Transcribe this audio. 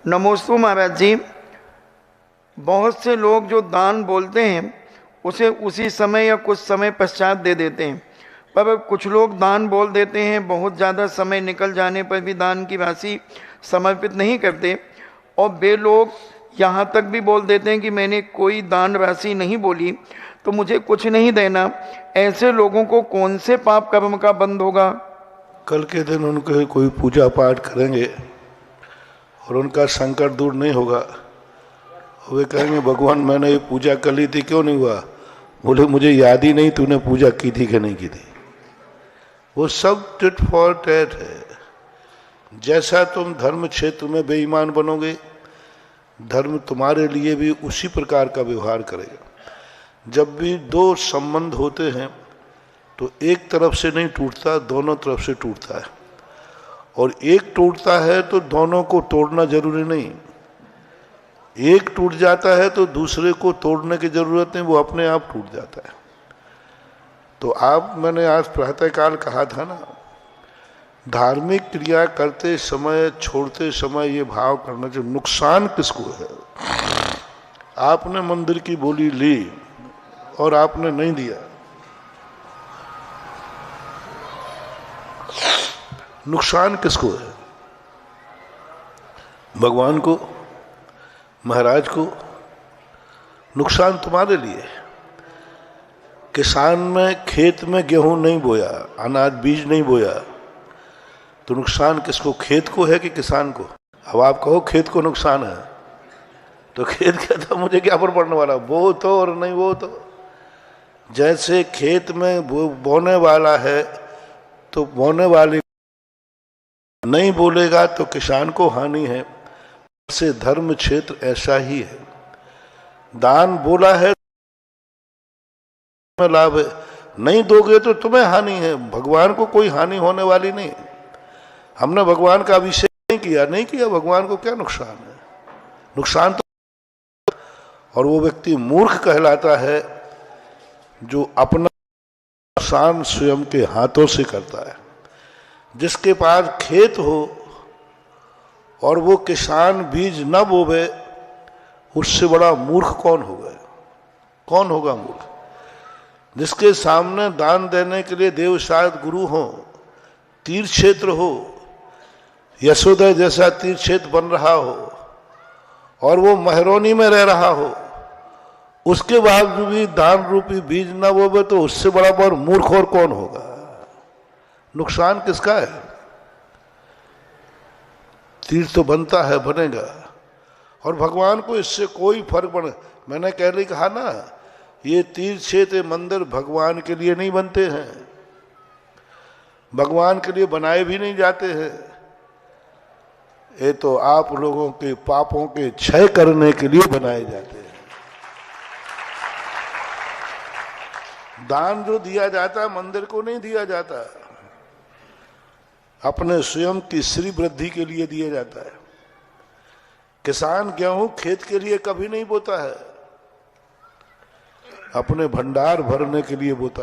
नमोस्तु महाराज जी। बहुत से लोग जो दान बोलते हैं उसे उसी समय या कुछ समय पश्चात दे देते हैं, पर कुछ लोग दान बोल देते हैं, बहुत ज़्यादा समय निकल जाने पर भी दान की राशि समर्पित नहीं करते, और वे लोग यहाँ तक भी बोल देते हैं कि मैंने कोई दान राशि नहीं बोली तो मुझे कुछ नहीं देना। ऐसे लोगों को कौन से पाप कर्म का बंध होगा? कल के दिन उनके कोई पूजा पाठ करेंगे और उनका संकट दूर नहीं होगा। वे कहेंगे भगवान मैंने ये पूजा कर ली थी, क्यों नहीं हुआ? बोले मुझे याद ही नहीं तूने पूजा की थी कि नहीं की थी। वो सब टिट फॉर टैट है। जैसा तुम धर्म क्षेत्र में बेईमान बनोगे, धर्म तुम्हारे लिए भी उसी प्रकार का व्यवहार करेगा। जब भी दो संबंध होते हैं तो एक तरफ से नहीं टूटता, दोनों तरफ से टूटता है। और एक टूटता है तो दोनों को तोड़ना जरूरी नहीं। एक टूट जाता है तो दूसरे को तोड़ने की जरूरत नहीं, वो अपने आप टूट जाता है। तो मैंने आज प्रातःकाल कहा था ना, धार्मिक क्रिया करते समय छोड़ते समय ये भाव करना चाहिए नुकसान किसको है। आपने मंदिर की बोली ली और आपने नहीं दिया, नुकसान किसको है? भगवान को, महाराज को। नुकसान तुम्हारे लिए। किसान में खेत में गेहूं नहीं बोया, अनाज बीज नहीं बोया, तो नुकसान किसको? खेत को है कि किसान को? अब आप कहो खेत को नुकसान है, तो खेत कहता मुझे क्या फर्क पड़ने वाला, वो तो और नहीं वो तो। जैसे खेत में बोने वाला है तो बोने वाले नहीं बोलेगा तो किसान को हानि है। से धर्म क्षेत्र ऐसा ही है। दान बोला है में लाभ है, नहीं दोगे तो तुम्हें हानि है। भगवान को कोई हानि होने वाली नहीं। हमने भगवान का अभिषेक नहीं किया, भगवान को क्या नुकसान है? नुकसान तो, और वो व्यक्ति मूर्ख कहलाता है जो अपना नुकसान स्वयं के हाथों से करता है। जिसके पास खेत हो और वो किसान बीज न बोवे, उससे बड़ा मूर्ख कौन होगा? कौन होगा मूर्ख? जिसके सामने दान देने के लिए देवशायद गुरु हो, तीर्थ क्षेत्र हो, यशोदय जैसा तीर्थ क्षेत्र बन रहा हो और वो महरौनी में रह रहा हो, उसके बावजूद भी दान रूपी बीज न बोवे, तो उससे बड़ा और मूर्ख और कौन होगा? नुकसान किसका है? तीर्थ तो बनता है, बनेगा, और भगवान को इससे कोई फर्क पड़े। मैंने पहले कहा ना, ये तीर्थ क्षेत्र मंदिर भगवान के लिए नहीं बनते हैं, भगवान के लिए बनाए भी नहीं जाते हैं। ये तो आप लोगों के पापों के क्षय करने के लिए बनाए जाते हैं। दान जो दिया जाता है मंदिर को नहीं दिया जाता, अपने स्वयं की श्री वृद्धि के लिए दिया जाता है। किसान गेहूं खेत के लिए कभी नहीं बोता है, अपने भंडार भरने के लिए बोता है।